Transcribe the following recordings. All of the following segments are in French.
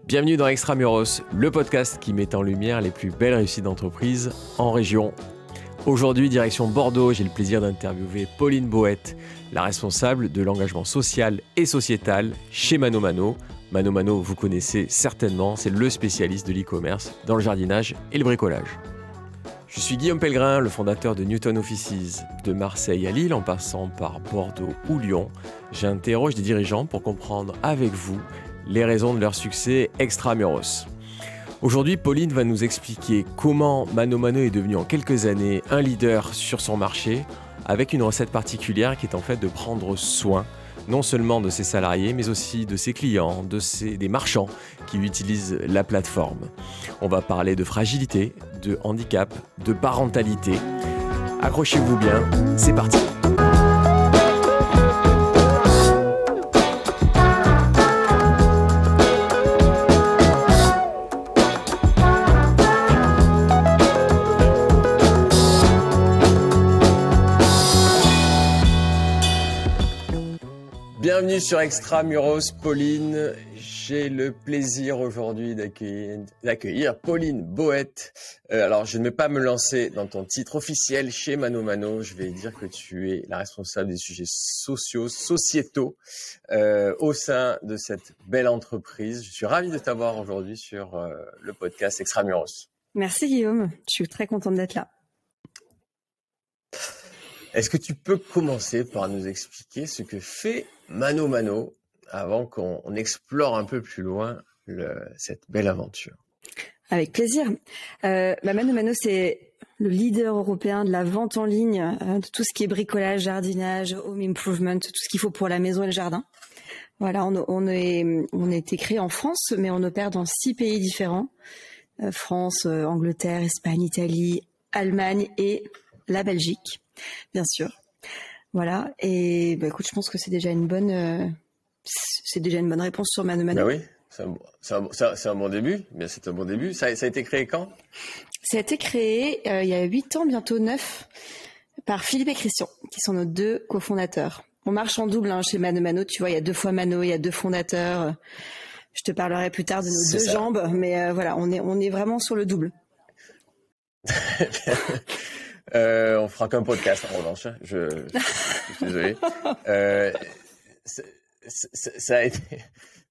Bienvenue dans Extramuros, le podcast qui met en lumière les plus belles réussites d'entreprise en région. Aujourd'hui, direction Bordeaux, j'ai le plaisir d'interviewer Pauline Boët, la responsable de l'engagement social et sociétal chez ManoMano. ManoMano, vous connaissez certainement, c'est le spécialiste de l'e-commerce dans le jardinage et le bricolage. Je suis Guillaume Pellegrin, le fondateur de Newton Offices. De Marseille à Lille, en passant par Bordeaux ou Lyon, j'interroge des dirigeants pour comprendre avec vous les raisons de leur succès extramuros. Aujourd'hui, Pauline va nous expliquer comment ManoMano est devenu en quelques années un leader sur son marché, avec une recette particulière qui est en fait de prendre soin non seulement de ses salariés, mais aussi de ses clients, des marchands qui utilisent la plateforme. On va parler de fragilité, de handicap, de parentalité. Accrochez-vous bien, c'est parti. Bienvenue sur Extramuros, Pauline. J'ai le plaisir aujourd'hui d'accueillir Pauline Boët. Alors, je ne vais pas me lancer dans ton titre officiel chez ManoMano. Je vais dire que tu es la responsable des sujets sociétaux au sein de cette belle entreprise. Je suis ravi de t'avoir aujourd'hui sur le podcast Extramuros. Merci Guillaume, je suis très contente d'être là. Est-ce que tu peux commencer par nous expliquer ce que fait ManoMano avant qu'on explore un peu plus loin cette belle aventure? Avec plaisir. ManoMano, c'est le leader européen de la vente en ligne, de tout ce qui est bricolage, jardinage, home improvement, tout ce qu'il faut pour la maison et le jardin. Voilà, on a été créé en France, mais on opère dans 6 pays différents. France, Angleterre, Espagne, Italie, Allemagne et la Belgique. Bien sûr, voilà. Et écoute, je pense que c'est déjà une bonne réponse sur ManoMano. Oui, c'est un bon début. Mais c'est un bon début. Ça a été créé quand? Ça a été créé il y a 8 ans, bientôt 9, par Philippe et Christian, qui sont nos 2 cofondateurs. On marche en double chez ManoMano. Tu vois, il y a 2 fois Mano, il y a 2 fondateurs. Je te parlerai plus tard de nos 2 jambes, mais voilà, on est vraiment sur le double. On fera qu'un podcast en revanche. Je suis désolé. Ça a été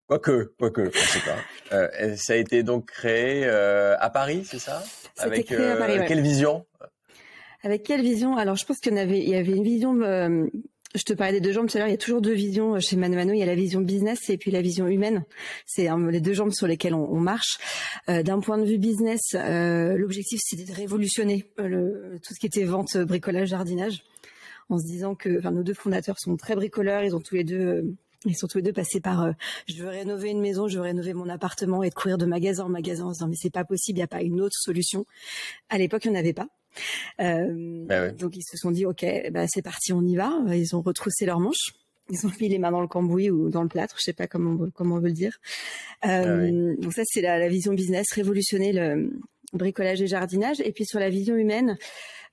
quoique, on sait pas. Ça a été donc créé à Paris, c'est ça? C'était créé à Paris, ouais. Quelle vision? Avec quelle vision? Alors, je pense il y avait une vision. Je te parlais des 2 jambes tout à l'heure. Il y a toujours 2 visions chez ManoMano. Il y a la vision business et puis la vision humaine. C'est les 2 jambes sur lesquelles on marche. D'un point de vue business, l'objectif c'était de révolutionner tout ce qui était vente, bricolage, jardinage, en se disant que, nos 2 fondateurs sont très bricoleurs. Ils sont tous les deux passés par je veux rénover une maison, je veux rénover mon appartement et de courir de magasin en magasin en se disant mais c'est pas possible, il n'y a pas une autre solution. À l'époque, il n'y en avait pas. Oui. Donc ils se sont dit ok, c'est parti, on y va. Ils ont retroussé leurs manches, ils ont mis les mains dans le cambouis ou dans le plâtre, je sais pas comment on veut le dire. Oui. Donc ça c'est la vision business, révolutionner le bricolage et jardinage. Et puis sur la vision humaine,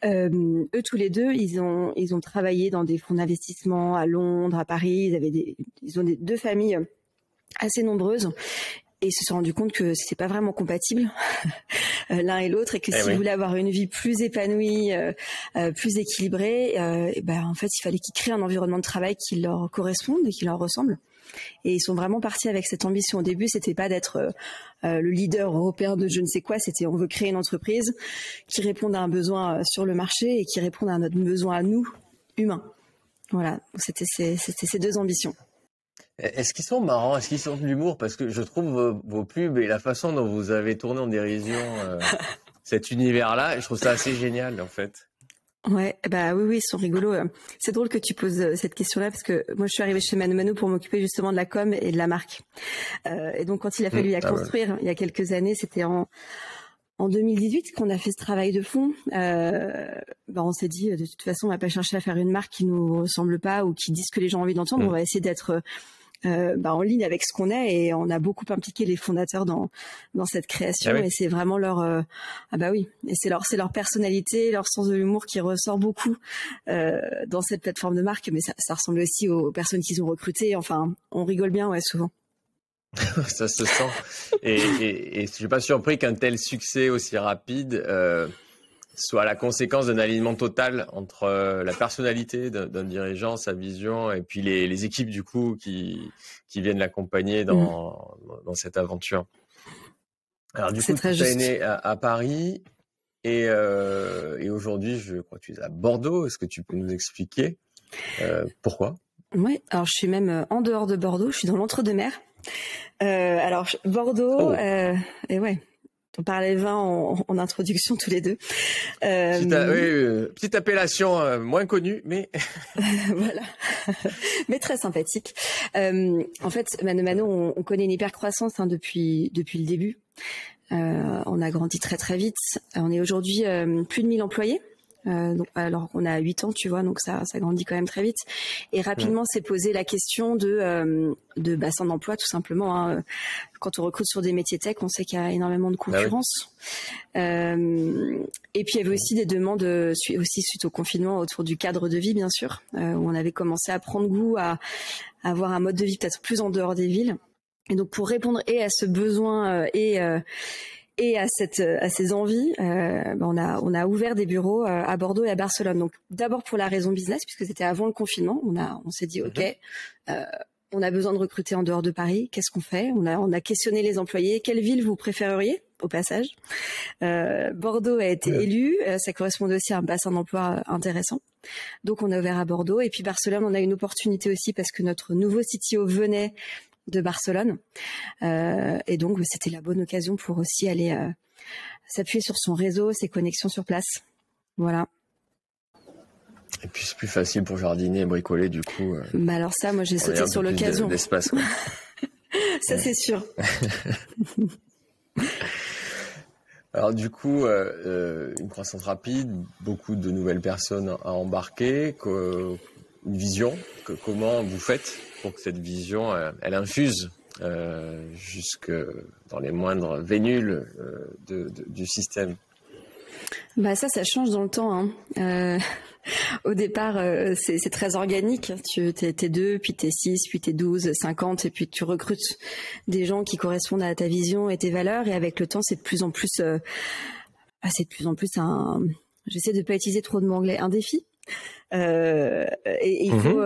eux tous les deux ils ont travaillé dans des fonds d'investissement à Londres, à Paris. Ils ont 2 familles assez nombreuses. Et ils se sont rendus compte que c'était pas vraiment compatible l'un et l'autre, et que s'ils voulaient avoir une vie plus épanouie, plus équilibrée, en fait, il fallait qu'ils créent un environnement de travail qui leur corresponde et qui leur ressemble. Et ils sont vraiment partis avec cette ambition. Au début, c'était pas d'être le leader européen de je ne sais quoi, c'était on veut créer une entreprise qui réponde à un besoin sur le marché et qui réponde à notre besoin à nous, humains. Voilà, c'était ces 2 ambitions. Est-ce qu'ils sont marrants? Est-ce qu'ils sont de l'humour? Parce que je trouve vos pubs et la façon dont vous avez tourné en dérision cet univers-là, je trouve ça assez génial en fait. Ouais, oui, ils sont rigolos. C'est drôle que tu poses cette question-là parce que moi je suis arrivée chez ManoMano pour m'occuper justement de la com et de la marque. Et donc quand il a fallu la construire il y a quelques années, c'était en 2018 qu'on a fait ce travail de fond. On s'est dit de toute façon on va pas chercher à faire une marque qui nous ressemble pas ou qui dit ce que les gens ont envie d'entendre. On va essayer d'être en ligne avec ce qu'on est, et on a beaucoup impliqué les fondateurs dans cette création. Et c'est vraiment leur et c'est leur personnalité, leur sens de l'humour qui ressort beaucoup dans cette plateforme de marque, mais ça ressemble aussi aux personnes qu'ils ont recrutées. Enfin, on rigole bien souvent. Ça se sent. Et je suis pas surpris qu'un tel succès aussi rapide soit la conséquence d'un alignement total entre la personnalité d'un dirigeant, sa vision, et puis les équipes du coup qui viennent l'accompagner dans cette aventure. Alors du coup, tu es né à Paris et aujourd'hui, je crois que tu es à Bordeaux. Est-ce que tu peux nous expliquer pourquoi? Oui, alors je suis même en dehors de Bordeaux, je suis dans l'entre-deux-mer. Alors Bordeaux, et ouais. On parlait vin en introduction tous les deux. Petite appellation moins connue, mais voilà, mais très sympathique. En fait, Mano, on connaît une hypercroissance depuis le début. On a grandi très très vite. On est aujourd'hui plus de 1000 employés. Donc, alors on a 8 ans, tu vois, donc ça grandit quand même très vite. Et rapidement, s'est posé la question de bassin d'emploi, tout simplement. Hein. Quand on recrute sur des métiers tech, on sait qu'il y a énormément de concurrence. Et puis il y avait aussi des demandes, aussi suite au confinement, autour du cadre de vie, bien sûr, où on avait commencé à prendre goût à avoir un mode de vie peut-être plus en dehors des villes. Et donc pour répondre et à ce besoin et à ces envies, on a ouvert des bureaux à Bordeaux et à Barcelone. Donc d'abord pour la raison business, puisque c'était avant le confinement, on s'est dit ok, on a besoin de recruter en dehors de Paris. Qu'est-ce qu'on fait? On a questionné les employés. Quelle ville vous préféreriez au passage? Bordeaux a été élu. Ça correspondait aussi à un bassin d'emploi intéressant. Donc on a ouvert à Bordeaux. Et puis Barcelone, on a une opportunité aussi parce que notre nouveau CTO venait de Barcelone. Et donc c'était la bonne occasion pour aussi aller s'appuyer sur son réseau, ses connexions sur place. Voilà. Et puis c'est plus facile pour jardiner et bricoler du coup. Bah alors ça, moi j'ai sauté sur l'occasion. D'espace. Ça c'est sûr. Alors du coup, une croissance rapide, beaucoup de nouvelles personnes à embarquer, une vision. Comment vous faites pour que cette vision, elle infuse jusque dans les moindres vénules du système? Bah ça change dans le temps. Hein. Au départ, c'est très organique. T'es 2, puis t'es 6, puis t'es 12, 50, et puis tu recrutes des gens qui correspondent à ta vision et tes valeurs. Et avec le temps, c'est de plus en plus un. J'essaie de pas utiliser trop de mots anglais. Un défi. Et il faut,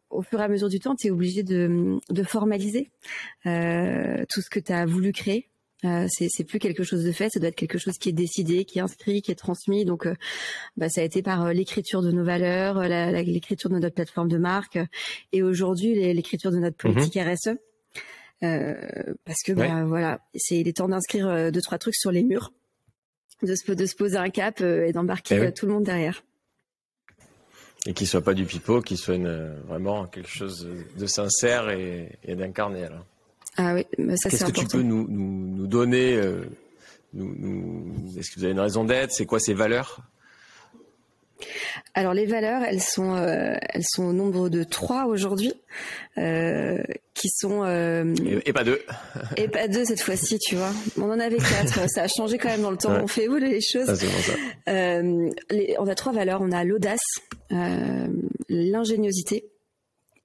au fur et à mesure du temps, tu es obligé de formaliser tout ce que tu as voulu créer. C'est plus quelque chose de fait, ça doit être quelque chose qui est décidé, qui est inscrit, qui est transmis. Donc, ça a été par l'écriture de nos valeurs, l'écriture de notre plateforme de marque, et aujourd'hui l'écriture de notre politique RSE. Parce que voilà, il est temps d'inscrire 2-3 trucs sur les murs, de se poser un cap et d'embarquer tout le monde derrière. Et qu'il soit pas du pipeau, qu'il soit vraiment quelque chose de sincère et d'incarné alors. Ah oui, ça c'est important. Qu'est-ce que tu peux nous donner est-ce que vous avez une raison d'être? C'est quoi ces valeurs? Alors les valeurs, elles sont au nombre de 3 aujourd'hui, qui sont et pas 2. Et pas 2 cette fois-ci, tu vois. On en avait 4. Ça a changé quand même dans le temps. On fait évoluer les choses. Ah, c'est bon, ça. On a 3 valeurs. On a l'audace, l'ingéniosité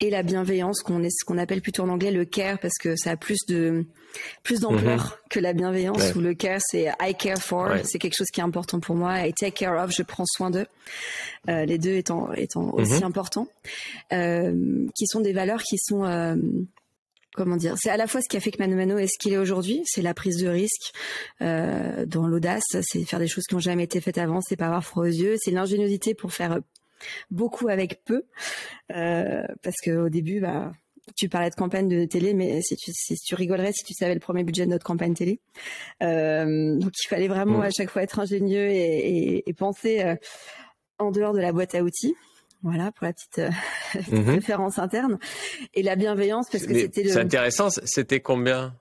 et la bienveillance, qu'on appelle plutôt en anglais le care, parce que ça a plus d'ampleur que la bienveillance, où le care c'est I care for, c'est quelque chose qui est important pour moi, I take care of, je prends soin d'eux, les deux étant aussi importants, qui sont des valeurs qui sont comment dire, c'est à la fois ce qui a fait que Mano est ce qu'il est aujourd'hui, c'est la prise de risque dans l'audace, c'est faire des choses qui n'ont jamais été faites avant, c'est pas avoir froid aux yeux, c'est l'ingéniosité pour faire beaucoup avec peu, parce que au début, tu parlais de campagne de télé, mais si tu rigolerais si tu savais le premier budget de notre campagne télé. Donc il fallait vraiment à chaque fois être ingénieux et penser en dehors de la boîte à outils. Voilà pour la petite référence interne. Et la bienveillance, parce que c'est intéressant. C'était combien?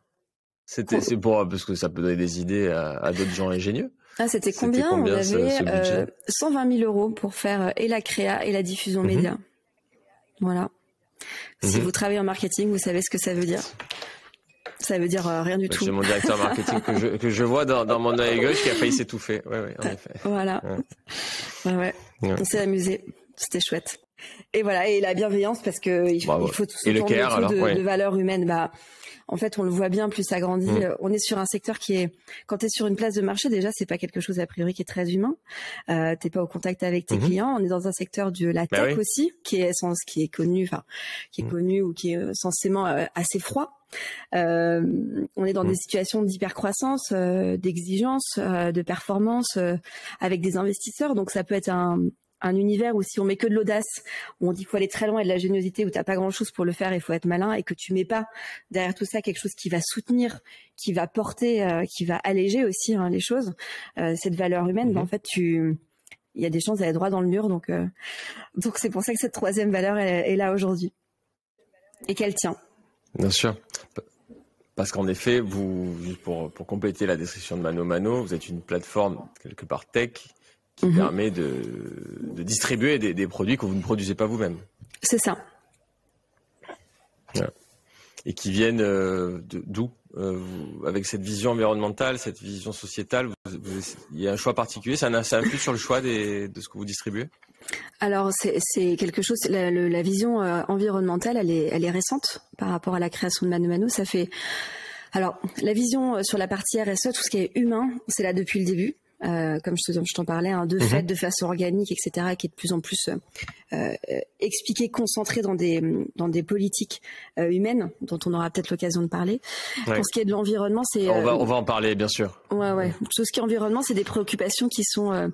C'est parce que ça peut donner des idées à d'autres gens ingénieux. Ah, c'était combien? On avait 120 000 euros pour faire et la créa et la diffusion média. Voilà. Si vous travaillez en marketing, vous savez ce que ça veut dire. Ça veut dire rien du tout. J'ai mon directeur marketing que je vois dans mon œil gauche qui a failli s'étouffer. Ouais, en effet. Voilà. Ouais. On s'est amusé. C'était chouette. Et voilà, et la bienveillance, parce que il faut tout et le care, alors, de valeurs humaines. Bah, en fait, on le voit bien, plus ça grandit. On est sur un secteur qui est, quand tu es sur une place de marché, déjà, c'est pas quelque chose a priori qui est très humain. T'es pas au contact avec tes clients. On est dans un secteur de la tech aussi, qui est connu, connu ou qui est censément assez froid. On est dans des situations d'hypercroissance, d'exigence, de performance, avec des investisseurs. Donc ça peut être un univers où si on met que de l'audace, où on dit qu'il faut aller très loin et de la géniosité, où t'as pas grand chose pour le faire et il faut être malin, et que tu mets pas derrière tout ça quelque chose qui va soutenir, qui va porter, qui va alléger aussi les choses, cette valeur humaine, en fait il y a des chances d'aller droit dans le mur, donc c'est pour ça que cette troisième valeur est là aujourd'hui et qu'elle tient. Bien sûr. Parce qu'en effet, pour compléter la description de Mano Mano, vous êtes une plateforme quelque part tech qui permet de distribuer des produits que vous ne produisez pas vous-même. C'est ça. Ouais. Et qui viennent d'où avec cette vision environnementale, cette vision sociétale, il y a un choix particulier, ça influe sur le choix de ce que vous distribuez? Alors c'est quelque chose, la vision environnementale, elle est récente par rapport à la création de Mano Mano. Ça fait, alors la vision sur la partie RSE, tout ce qui est humain, c'est là depuis le début. Comme je t'en parlais, de fait, de façon organique, etc., qui est de plus en plus expliqué, concentré dans des politiques humaines, dont on aura peut-être l'occasion de parler. Ouais. Pour ce qui est de l'environnement, c'est on va en parler, bien sûr. Ouais. Tout ce qui est environnement, c'est des préoccupations qui sont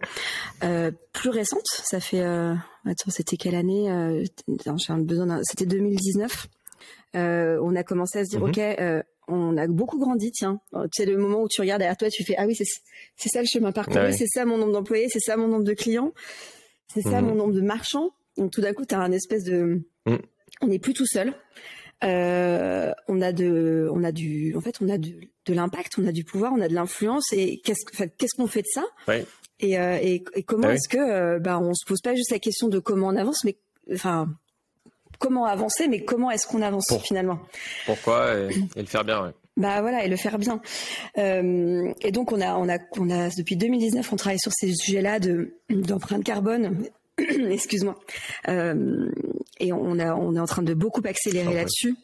plus récentes. Ça fait attends, c'était quelle année? C'était 2019. On a commencé à se dire ok. On a beaucoup grandi, tiens. C'est le moment où tu regardes derrière toi, tu fais ah oui, c'est ça le chemin parcouru, c'est ça mon nombre d'employés, c'est ça mon nombre de clients, c'est ça mon nombre de marchands. Donc tout d'un coup, tu as un espèce de on n'est plus tout seul. On a de l'impact, on a du pouvoir, on a de l'influence, et qu'est-ce qu'on fait de ça? Et comment est-ce que on se pose pas juste la question de comment on avance, mais comment avancer, mais comment est-ce qu'on avance finalement? Pourquoi et le faire bien, et le faire bien. Et donc on a depuis 2019, on travaille sur ces sujets-là d'empreinte carbone. Excuse-moi. Et on est en train de beaucoup accélérer là-dessus.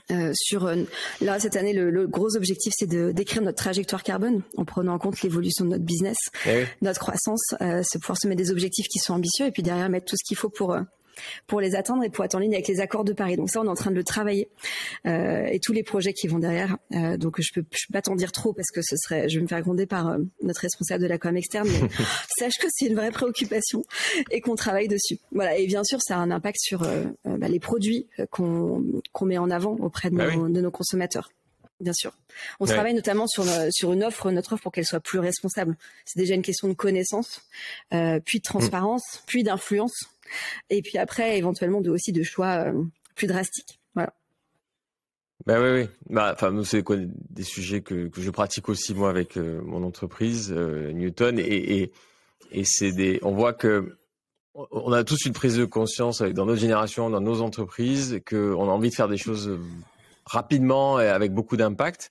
Là cette année, le gros objectif, c'est d'écrire notre trajectoire carbone en prenant en compte l'évolution de notre business, notre croissance, c'est pouvoir se mettre des objectifs qui sont ambitieux et puis derrière mettre tout ce qu'il faut pour les atteindre et pour être en ligne avec les accords de Paris. Donc ça, on est en train de le travailler et tous les projets qui vont derrière. Donc je peux pas t'en dire trop parce que je vais me faire gronder par notre responsable de la com externe. Mais sache que c'est une vraie préoccupation et qu'on travaille dessus. Voilà. Et bien sûr, ça a un impact sur les produits qu'on met en avant auprès de nos consommateurs. Bien sûr. On travaille notamment sur notre offre pour qu'elle soit plus responsable. C'est déjà une question de connaissance, puis de transparence, puis d'influence. Et puis après, éventuellement, aussi de choix plus drastiques. Voilà. Oui. Nous, c'est des sujets que je pratique aussi, moi, avec mon entreprise, Newton. Et on voit que on a tous une prise de conscience dans notre génération, dans nos entreprises, qu'on a envie de faire des choses rapidement et avec beaucoup d'impact.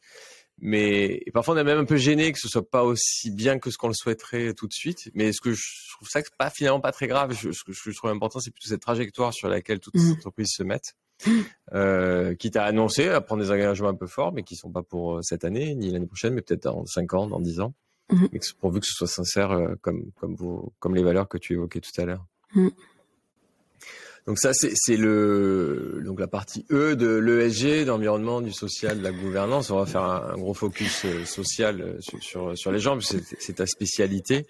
Mais parfois, on est même un peu gêné que ce soit pas aussi bien que ce qu'on le souhaiterait tout de suite. Mais ce que je trouve ça finalement pas très grave. Ce que je trouve important, c'est plutôt cette trajectoire sur laquelle toutes les entreprises se mettent. Quitte à annoncer, à prendre des engagements un peu forts, mais qui sont pas pour cette année, ni l'année prochaine, mais peut-être dans 5 ans, dans 10 ans. Et pourvu que ce soit sincère, comme les valeurs que tu évoquais tout à l'heure. Donc ça, c'est donc la partie E de l'ESG, d'environnement, du social, de la gouvernance. On va faire un gros focus social sur les gens, c'est ta spécialité.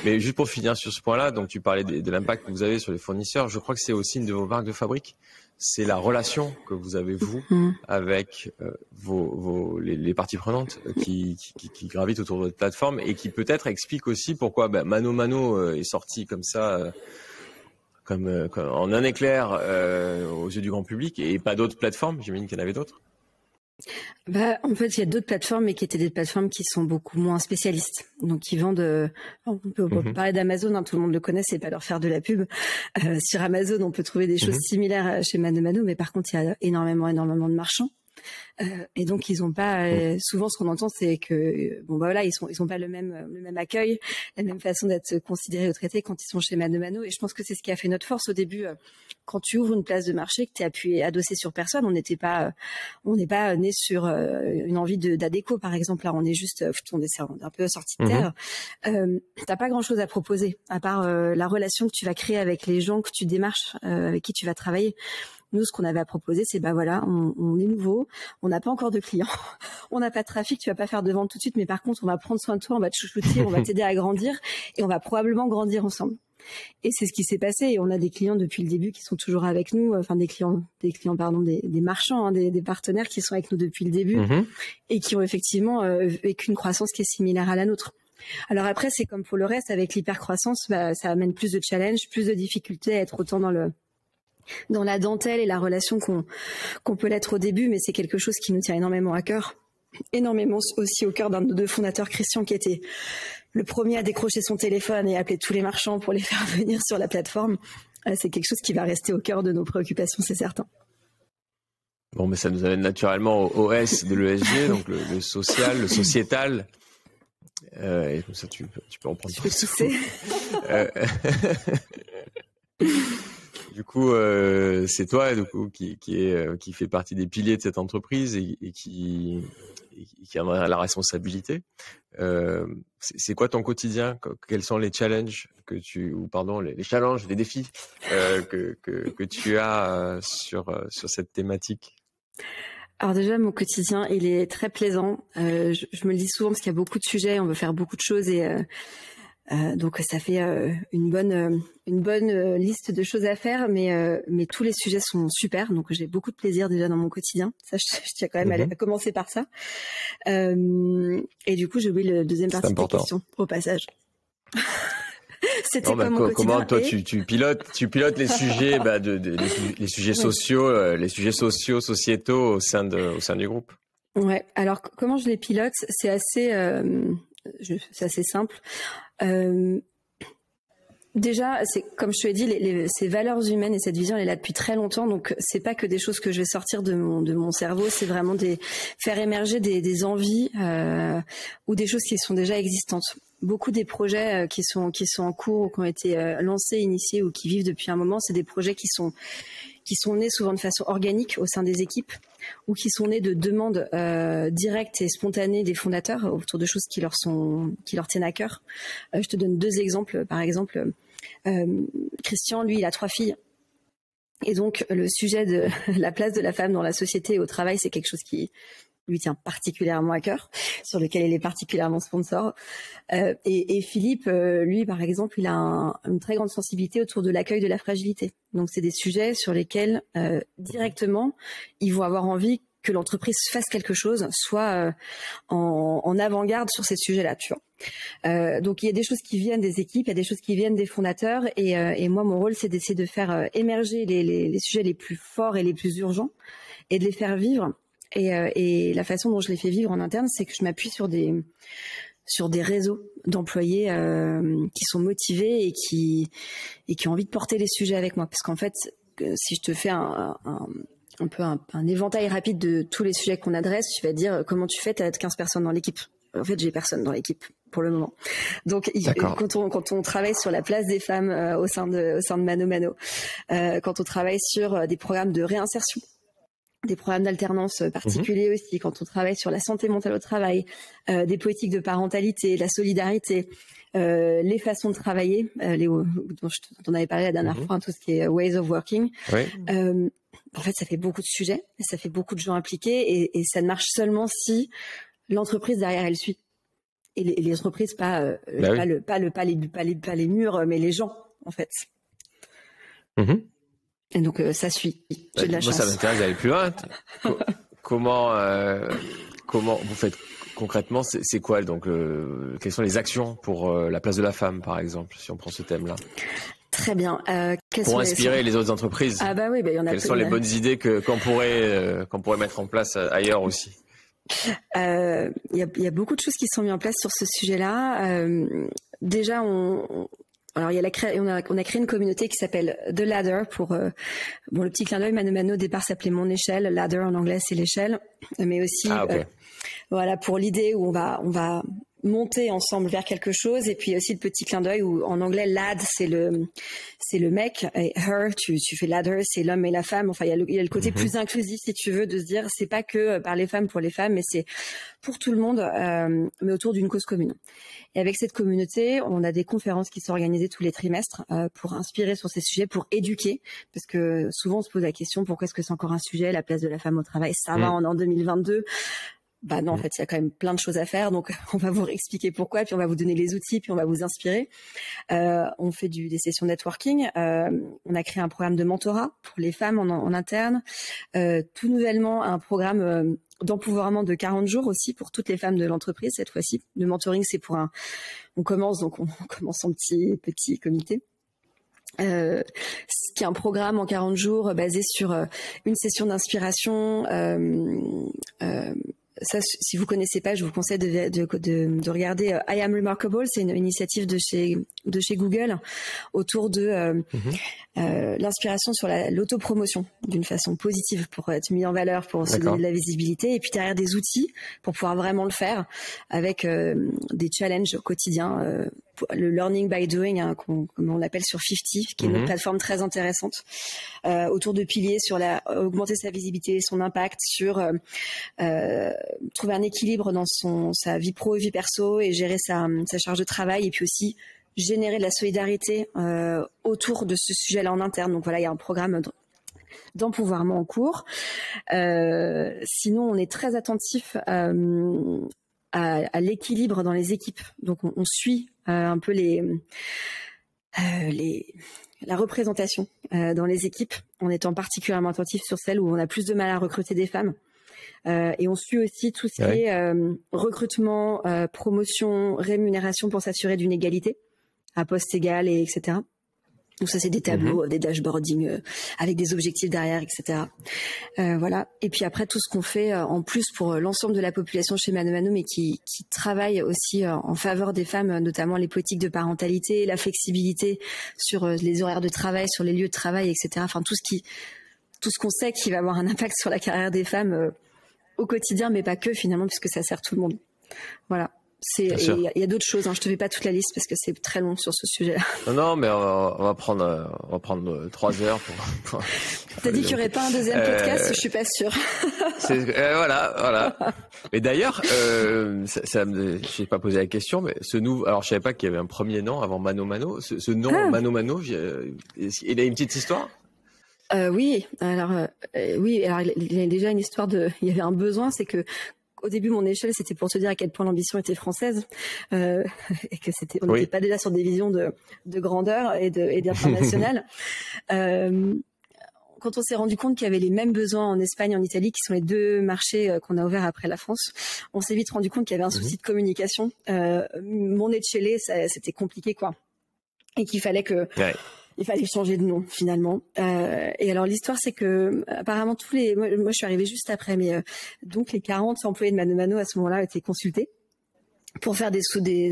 Mais juste pour finir sur ce point-là, donc tu parlais de l'impact que vous avez sur les fournisseurs. Je crois que c'est aussi une de vos marques de fabrique. C'est la relation que vous avez, vous, avec les parties prenantes qui gravitent autour de votre plateforme et qui peut-être explique aussi pourquoi Mano Mano est sorti comme ça, comme en un éclair aux yeux du grand public et pas d'autres plateformes. J'imagine qu'il y en avait d'autres. En fait, il y a d'autres plateformes, mais qui étaient des plateformes qui sont beaucoup moins spécialistes. Donc, qui vendent. On peut parler d'Amazon, tout le monde le connaît, c'est pas leur faire de la pub. Sur Amazon, on peut trouver des choses similaires chez Mano Mano, mais par contre, il y a énormément de marchands. Et donc ils ont pas souvent ce qu'on entend, c'est que bon bah voilà, ils sont pas le même accueil, la même façon d'être considérés ou traités quand ils sont chez Mano Mano. Et je pense que c'est ce qui a fait notre force au début. Quand tu ouvres une place de marché, que tu es appuyé, adossé sur personne, on n'est pas né sur une envie d'adéco par exemple. Là, on est juste, on est un peu sorti de terre. T'as pas grand chose à proposer à part la relation que tu vas créer avec les gens que tu démarches, avec qui tu vas travailler. Nous, ce qu'on avait à proposer, c'est bah voilà, on est nouveau, on n'a pas encore de clients, on n'a pas de trafic, tu vas pas faire de vente tout de suite, mais par contre, on va prendre soin de toi, on va te chouchouter, on va t'aider à grandir et on va probablement grandir ensemble. Et c'est ce qui s'est passé. Et on a des clients depuis le début qui sont toujours avec nous, enfin des marchands, hein, des partenaires qui sont avec nous depuis le début et qui ont effectivement vécu une croissance qui est similaire à la nôtre. Alors après, c'est comme pour le reste, avec l'hypercroissance, bah, ça amène plus de challenges, plus de difficultés à être autant dans la dentelle et la relation qu'on peut l'être au début, mais c'est quelque chose qui nous tient énormément à cœur. Énormément aussi au cœur d'un de nos deux fondateurs, Christian, qui était le premier à décrocher son téléphone et appeler tous les marchands pour les faire venir sur la plateforme. C'est quelque chose qui va rester au cœur de nos préoccupations, c'est certain. Bon, mais ça nous amène naturellement au S de l'ESG, donc le social, le sociétal. Et comme ça, tu peux en prendre plus. Du coup, c'est toi, du coup, qui fait partie des piliers de cette entreprise et qui en a la responsabilité. C'est quoi ton quotidien? Quels sont les challenges les challenges, les défis que tu as sur cette thématique? Alors déjà, mon quotidien, il est très plaisant. Je me le dis souvent parce qu'il y a beaucoup de sujets, on veut faire beaucoup de choses et donc ça fait une bonne liste de choses à faire, mais tous les sujets sont super, donc j'ai beaucoup de plaisir déjà dans mon quotidien. Ça, je tiens quand même à commencer par ça. Et du coup, j'ai oublié le deuxième partie de ta question au passage. C'était quoi mon quotidien? Comment toi tu pilotes les sujets, les sujets sociaux, sociétaux au sein du groupe? Ouais. Alors comment je les pilote? C'est assez simple. Déjà, c'est comme je te l'ai dit, ces valeurs humaines et cette vision, elle est là depuis très longtemps. Donc, c'est pas que des choses que je vais sortir de mon cerveau. C'est vraiment faire émerger des envies ou des choses qui sont déjà existantes. Beaucoup des projets qui sont en cours ou qui ont été lancés, initiés ou qui vivent depuis un moment, c'est des projets qui sont nés souvent de façon organique au sein des équipes ou qui sont nés de demandes directes et spontanées des fondateurs autour de choses qui leur tiennent à cœur. Je te donne 2 exemples. Par exemple, Christian, lui, il a 3 filles. Et donc, le sujet de la place de la femme dans la société et au travail, c'est quelque chose qui lui tient particulièrement à cœur, sur lequel il est particulièrement sponsor. Et Philippe, lui, par exemple, il a une très grande sensibilité autour de l'accueil de la fragilité. Donc, c'est des sujets sur lesquels, directement, ils vont avoir envie que l'entreprise fasse quelque chose, soit en avant-garde sur ces sujets-là, tu vois. Donc, il y a des choses qui viennent des équipes, il y a des choses qui viennent des fondateurs, et moi, mon rôle, c'est d'essayer de faire émerger les sujets les plus forts et les plus urgents, et de les faire vivre. Et la façon dont je les fais vivre en interne, c'est que je m'appuie sur des réseaux d'employés qui sont motivés et qui ont envie de porter les sujets avec moi. Parce qu'en fait, si je te fais un éventail rapide de tous les sujets qu'on adresse, tu vas te dire comment tu fais, tu as 15 personnes dans l'équipe. En fait, j'ai personne dans l'équipe pour le moment. Donc, quand on travaille sur la place des femmes au sein de Mano Mano, quand on travaille sur des programmes de réinsertion, des programmes d'alternance particuliers aussi, quand on travaille sur la santé mentale au travail, des politiques de parentalité, la solidarité, les façons de travailler, dont on avait parlé la dernière fois, hein, tout ce qui est ways of working. Oui. En fait, ça fait beaucoup de sujets, et ça fait beaucoup de gens impliqués, et ça ne marche seulement si l'entreprise derrière elle suit. Et les entreprises, pas les murs, mais les gens, en fait. Et donc ça suit. J'ai de la chance. Moi, ça m'intéresse d'aller plus loin. Comment vous faites concrètement? C'est quoi donc quelles sont les actions pour la place de la femme, par exemple, si on prend ce thème-là? Très bien. Pour inspirer les autres entreprises. Ah bah oui, il y en a. Quelles sont les bonnes idées qu'on pourrait mettre en place ailleurs aussi? Il y a beaucoup de choses qui sont mises en place sur ce sujet-là. Déjà, Alors, on a créé une communauté qui s'appelle The Ladder pour le petit clin d'œil. Mano Mano au départ s'appelait Mon échelle. Ladder en anglais c'est l'échelle, mais aussi voilà pour l'idée où on va monter ensemble vers quelque chose, et puis aussi le petit clin d'œil où en anglais lad c'est le mec, et her tu fais ladder, c'est l'homme et la femme. Enfin il y a le côté plus inclusif, si tu veux, de se dire c'est pas que par les femmes pour les femmes, mais c'est pour tout le monde, mais autour d'une cause commune. Et avec cette communauté, on a des conférences qui sont organisées tous les trimestres pour inspirer sur ces sujets, pour éduquer, parce que souvent on se pose la question pourquoi est-ce que c'est encore un sujet, la place de la femme au travail, ça va, on est en 2022. Bah non, en fait, il y a quand même plein de choses à faire. Donc, on va vous expliquer pourquoi, puis on va vous donner les outils, puis on va vous inspirer. On fait des sessions networking. On a créé un programme de mentorat pour les femmes en interne. Tout nouvellement, un programme d'empouvoirment de 40 jours aussi pour toutes les femmes de l'entreprise cette fois-ci. Le mentoring, c'est on commence en petit comité. Ce qui est un programme en 40 jours basé sur une session d'inspiration. Ça, si vous connaissez pas, je vous conseille de regarder I Am Remarkable. C'est une initiative de chez Google autour de l'inspiration sur l'autopromotion d'une façon positive pour être mis en valeur, pour se donner de la visibilité, et puis derrière des outils pour pouvoir vraiment le faire avec des challenges au quotidien. Le learning by doing, comme on l'appelle sur 50, qui est une plateforme très intéressante autour de piliers sur augmenter sa visibilité, son impact, sur trouver un équilibre dans sa vie pro et vie perso, et gérer sa charge de travail, et puis aussi générer de la solidarité autour de ce sujet-là en interne. Donc voilà, il y a un programme d'empouvoirment en cours. Sinon, on est très attentif à l'équilibre dans les équipes. Donc on suit un peu la représentation dans les équipes, en étant particulièrement attentif sur celles où on a plus de mal à recruter des femmes. Et on suit aussi tout ce qui est recrutement, promotion, rémunération, pour s'assurer d'une égalité à poste égal, etc. Donc ça, c'est des tableaux, des dashboarding avec des objectifs derrière, etc. Voilà. Et puis après, tout ce qu'on fait en plus pour l'ensemble de la population chez Mano Mano, mais qui travaille aussi en faveur des femmes, notamment les politiques de parentalité, la flexibilité sur les horaires de travail, sur les lieux de travail, etc. Enfin, tout ce qu'on sait qui va avoir un impact sur la carrière des femmes au quotidien, mais pas que finalement, puisque ça sert tout le monde. Voilà. Il y a d'autres choses, je te fais pas toute la liste parce que c'est très long sur ce sujet-là. Non, mais on va prendre 3 heures pour T'as dit qu'il y aurait pas un deuxième podcast, je suis pas sûre. Voilà. Mais d'ailleurs, j'ai pas posé la question, mais alors je savais pas qu'il y avait un premier nom avant Mano Mano. Ce nom Mano Mano, il a une petite histoire? Oui. Alors il y a déjà une histoire il y avait un besoin, c'est que au début, mon échelle, c'était pour te dire à quel point l'ambition était française, et que on n'était pas déjà sur des visions de grandeur et d'international. Quand on s'est rendu compte qu'il y avait les mêmes besoins en Espagne et en Italie, qui sont les deux marchés qu'on a ouverts après la France, on s'est vite rendu compte qu'il y avait un souci de communication. Mon échelle, c'était compliqué, quoi. Et qu'il fallait il fallait changer de nom finalement. Et alors l'histoire, c'est que apparemment moi je suis arrivée juste après, mais donc les 40 employés de Mano Mano à ce moment-là étaient consultés pour faire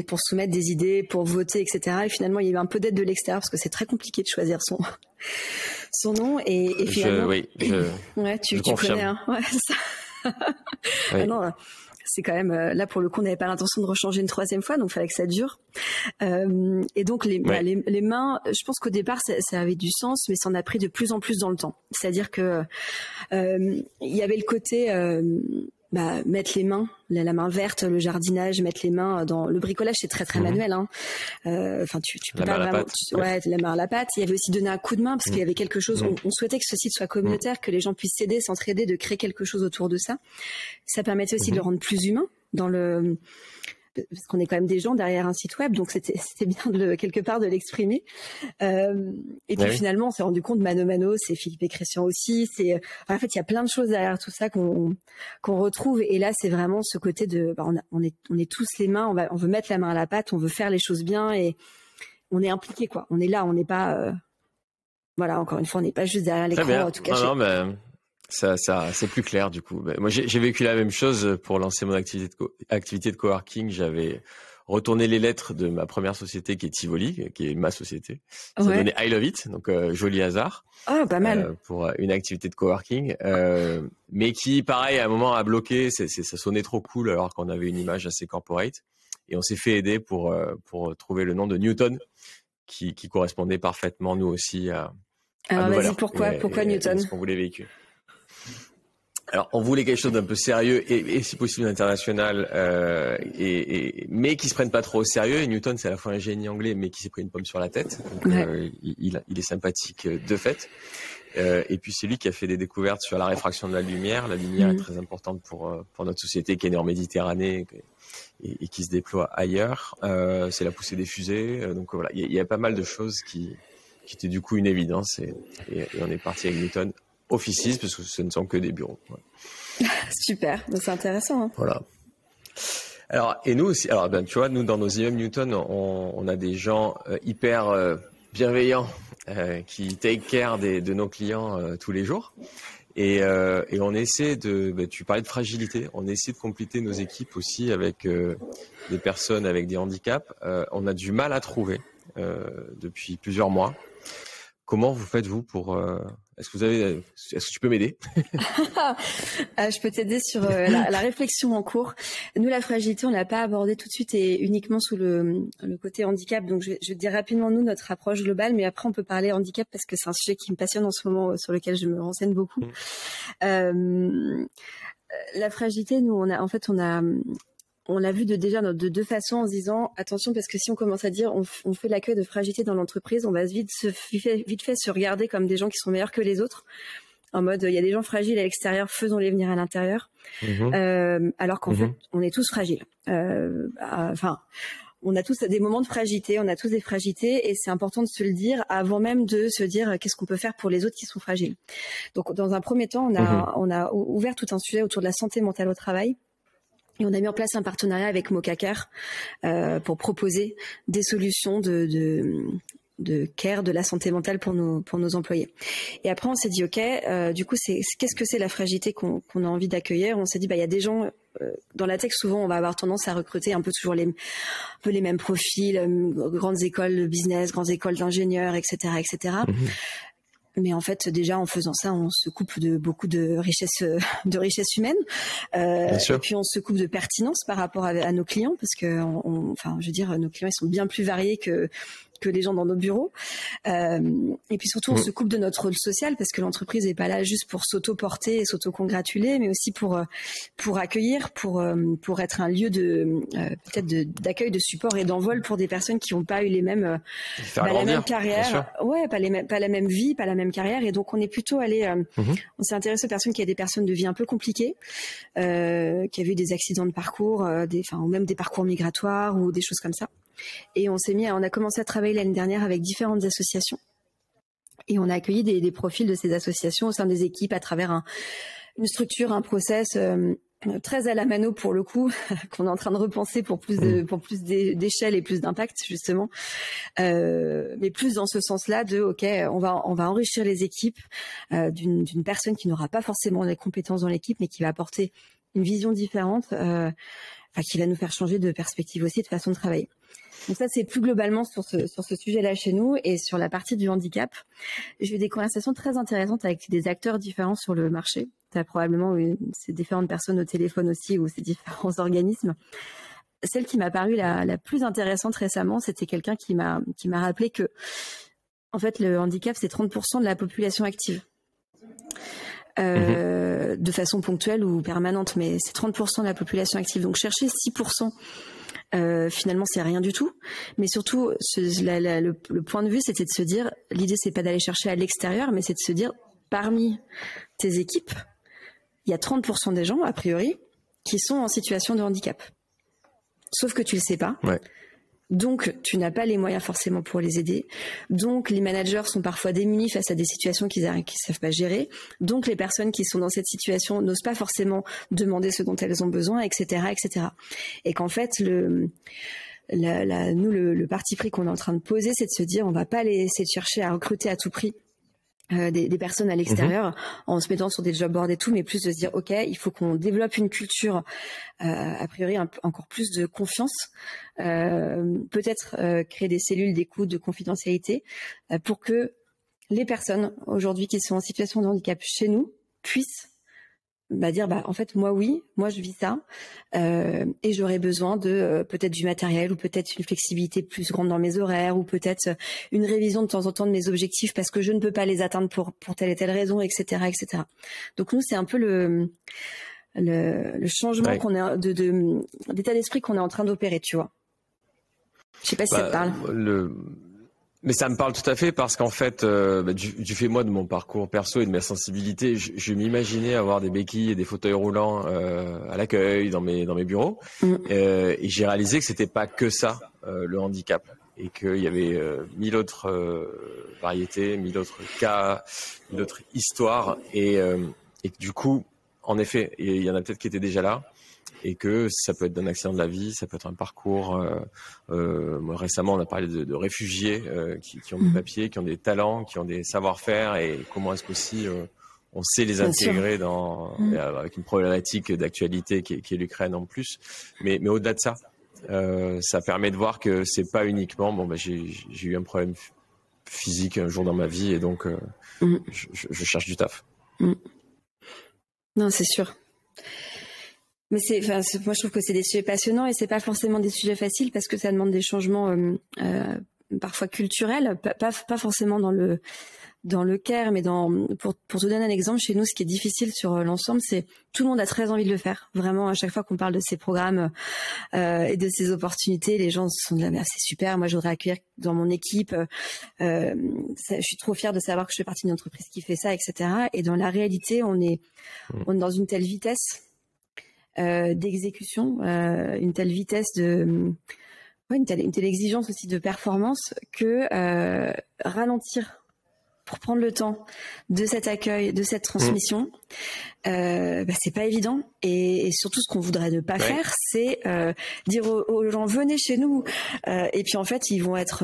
pour soumettre des idées, pour voter, etc. Et finalement, il y a eu un peu d'aide de l'extérieur parce que c'est très compliqué de choisir son nom. Et finalement, ouais, tu connais, hein. Ouais, c'est ça. Oui. Non, c'est quand même là pour le coup, on n'avait pas l'intention de rechanger une 3e fois, donc il fallait que ça dure. Et donc les mains, je pense qu'au départ ça avait du sens, mais ça en a pris de plus en plus dans le temps. C'est-à-dire que il y avait le côté mettre les mains, la main verte, le jardinage, mettre les mains dans le bricolage, c'est très très manuel. Enfin, tu peux pas vraiment. La main à la pâte. Il y avait aussi donner un coup de main parce qu'il y avait quelque chose. On souhaitait que ce site soit communautaire, que les gens puissent s'aider, s'entraider, de créer quelque chose autour de ça. Ça permettait aussi de le rendre plus humain parce qu'on est quand même des gens derrière un site web, donc c'était bien quelque part de l'exprimer. Et puis finalement, on s'est rendu compte, Mano Mano, c'est Philippe et Christian aussi. En fait, il y a plein de choses derrière tout ça qu'on retrouve. Et là, c'est vraiment ce côté de, on est tous les mains, on veut mettre la main à la pâte, on veut faire les choses bien et on est impliqué, quoi. On est là, on n'est pas, voilà, encore une fois, on n'est pas juste derrière l'écran tout caché. Non, mais ça, c'est plus clair du coup. Moi, j'ai vécu la même chose pour lancer mon activité de coworking. retourné les lettres de ma première société qui est Tivoli, qui est ma société. Ça donnait I Love It, donc joli hasard. Ah, pas mal. Pour une activité de coworking, mais qui, pareil, à un moment a bloqué. Ça sonnait trop cool alors qu'on avait une image assez corporate. Et on s'est fait aider pour trouver le nom de Newton, qui correspondait parfaitement, nous aussi, à alors, nos vas-y, valeurs. pourquoi Newton? Ce qu'on voulait véhiculer. Alors, on voulait quelque chose d'un peu sérieux et si possible international, mais qui se prenne pas trop au sérieux. Et Newton, c'est à la fois un génie anglais, mais qui s'est pris une pomme sur la tête. Donc, il est sympathique de fait. Et puis, c'est lui qui a fait des découvertes sur la réfraction de la lumière. La lumière est très importante pour notre société qui est née en Méditerranée et qui se déploie ailleurs. C'est la poussée des fusées. Donc voilà, il y a pas mal de choses qui étaient du coup une évidence. Et on est parti avec Newton. Offices, parce que ce ne sont que des bureaux. Ouais. Super, c'est intéressant. Hein. Voilà. Alors, et nous aussi, alors ben, tu vois, nous dans nos immeubles Newton, on a des gens hyper bienveillants qui take care de nos clients tous les jours. Et on essaie tu parlais de fragilité, on essaie de compléter nos équipes aussi avec des personnes avec des handicaps. On a du mal à trouver depuis plusieurs mois. Comment vous faites, vous, pour... Est-ce que tu peux m'aider? Je peux t'aider sur la réflexion en cours. Nous, la fragilité, on l'a pas abordé tout de suite et uniquement sous le côté handicap. Donc, je dis rapidement, nous, notre approche globale, mais après, on peut parler handicap parce que c'est un sujet qui me passionne en ce moment, sur lequel je me renseigne beaucoup. La fragilité, nous, on l'a vu déjà de deux façons en se disant attention parce que si on commence à dire on fait l'accueil de fragilité dans l'entreprise, on va vite fait se regarder comme des gens qui sont meilleurs que les autres. En mode il y a des gens fragiles à l'extérieur, faisons-les venir à l'intérieur. Alors qu'en fait on est tous fragiles. Enfin, on a tous des moments de fragilité, on a tous des fragilités et c'est important de se le dire avant même de se dire qu'est-ce qu'on peut faire pour les autres qui sont fragiles. Donc dans un premier temps, on a ouvert tout un sujet autour de la santé mentale au travail. Et on a mis en place un partenariat avec Mocacar pour proposer des solutions de care de la santé mentale pour nos employés. Et après on s'est dit ok, du coup qu'est-ce que c'est la fragilité qu'on a envie d'accueillir? On s'est dit il y a des gens dans la tech souvent on va avoir tendance à recruter un peu toujours un peu les mêmes profils, grandes écoles de business, grandes écoles d'ingénieurs, etc. Mais en fait, déjà en faisant ça, on se coupe de beaucoup de richesses humaines. Et puis on se coupe de pertinence par rapport à nos clients, parce que, enfin, je veux dire, nos clients ils sont bien plus variés que les gens dans nos bureaux. Et puis surtout, on se coupe de notre rôle social parce que l'entreprise n'est pas là juste pour s'auto-porter et s'auto-congratuler, mais aussi pour accueillir, pour être un lieu peut-être d'accueil, de support et d'envol pour des personnes qui n'ont pas eu les mêmes la même carrière, pas la même vie, pas la même carrière. Et donc on est plutôt allé, on s'est intéressé aux personnes qui avaient des personnes de vie un peu compliquées, qui avaient eu des accidents de parcours, ou même des parcours migratoires ou des choses comme ça. Et on a commencé à travailler l'année dernière avec différentes associations et on a accueilli des profils de ces associations au sein des équipes à travers une structure, un process très à la mano pour le coup qu'on est en train de repenser pour plus d'échelle et plus d'impact justement, mais plus dans ce sens-là de ok, on va enrichir les équipes d'une personne qui n'aura pas forcément les compétences dans l'équipe mais qui va apporter une vision différente, qui va nous faire changer de perspective aussi, de façon de travailler. Donc ça, c'est plus globalement sur ce sujet-là chez nous. Et sur la partie du handicap, j'ai eu des conversations très intéressantes avec des acteurs différents sur le marché. Tu as probablement eu ces différentes personnes au téléphone aussi ou ces différents organismes. Celle qui m'a paru la plus intéressante récemment, c'était quelqu'un qui m'a rappelé que, en fait, le handicap, c'est 30% de la population active. De façon ponctuelle ou permanente, mais c'est 30% de la population active. Donc chercher 6%, finalement c'est rien du tout. Mais surtout, le point de vue, c'était de se dire, l'idée c'est pas d'aller chercher à l'extérieur, mais c'est de se dire, parmi tes équipes, il y a 30% des gens, a priori, qui sont en situation de handicap. Sauf que tu le sais pas. Ouais. Donc, tu n'as pas les moyens forcément pour les aider. Donc, les managers sont parfois démunis face à des situations qu'ils savent pas gérer. Donc, les personnes qui sont dans cette situation n'osent pas forcément demander ce dont elles ont besoin, etc., etc. Et qu'en fait, nous, le parti pris qu'on est en train de poser, c'est de se dire, on va pas aller essayer de chercher à recruter à tout prix des personnes à l'extérieur en se mettant sur des job boards et tout, mais plus de se dire ok, il faut qu'on développe une culture a priori encore plus de confiance, peut-être créer des cellules d'écoute, de confidentialité pour que les personnes aujourd'hui qui sont en situation de handicap chez nous puissent dire en fait moi je vis ça et j'aurais besoin de peut-être du matériel ou peut-être une flexibilité plus grande dans mes horaires ou peut-être une révision de temps en temps de mes objectifs parce que je ne peux pas les atteindre pour telle et telle raison, etc. Donc nous c'est un peu le changement qu'on est d'état d'esprit qu'on est en train d'opérer, tu vois. Je sais pas si ça te parle. Mais ça me parle tout à fait parce qu'en fait, du fait moi de mon parcours perso et de ma sensibilité, je m'imaginais avoir des béquilles et des fauteuils roulants à l'accueil dans mes bureaux, et j'ai réalisé que c'était pas que ça le handicap et qu'il y avait 1000 autres variétés, 1000 autres cas, 1000 autres histoires et que du coup, en effet, il y en a peut-être qui étaient déjà là. Et que ça peut être d'un accident de la vie, ça peut être un parcours. Moi, récemment, on a parlé de réfugiés qui ont des papiers, qui ont des talents, qui ont des savoir-faire, et comment est-ce qu'aussi on sait les intégrer avec une problématique d'actualité qui est l'Ukraine en plus. Mais au-delà de ça, ça permet de voir que c'est pas uniquement j'ai eu un problème physique un jour dans ma vie et donc je cherche du taf. Non, c'est sûr. Mais moi je trouve que c'est des sujets passionnants et c'est pas forcément des sujets faciles parce que ça demande des changements parfois culturels, pas forcément dans le care, mais pour te donner un exemple, chez nous ce qui est difficile sur l'ensemble, c'est tout le monde a très envie de le faire. Vraiment à chaque fois qu'on parle de ces programmes et de ces opportunités, les gens se sont dit c'est super, moi je voudrais accueillir dans mon équipe, je suis trop fière de savoir que je fais partie d'une entreprise qui fait ça, etc. Et dans la réalité, on est dans une telle vitesse d'exécution, une telle vitesse une telle exigence aussi de performance que ralentir pour prendre le temps de cet accueil, de cette transmission, c'est pas évident. Et surtout, ce qu'on voudrait ne pas faire, c'est dire aux gens venez chez nous. Et puis en fait, ils vont être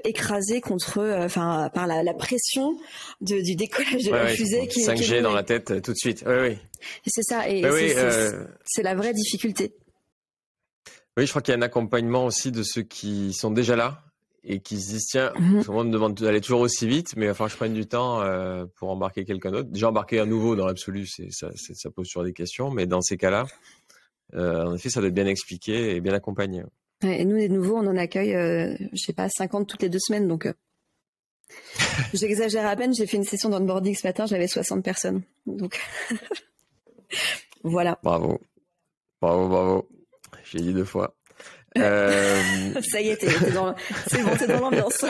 écrasés par la pression du décollage de la fusée. 5G dans la tête tout de suite. Oui. Et c'est ça. Et c'est la vraie difficulté. Oui, je crois qu'il y a un accompagnement aussi de ceux qui sont déjà là et qui se disent tiens, tout le monde me demande d'aller toujours aussi vite, mais il va falloir que je prenne du temps pour embarquer quelqu'un d'autre. Déjà embarquer un nouveau dans l'absolu, ça pose toujours des questions, mais dans ces cas-là, en effet, ça doit être bien expliqué et bien accompagné. Et nous, les nouveaux, on en accueille, 50 toutes les 2 semaines, donc j'exagère à peine. J'ai fait une session d'onboarding ce matin, j'avais 60 personnes, donc voilà. Bravo. J'ai dit 2 fois. Ça y est, c'est bon, t'es dans l'ambiance.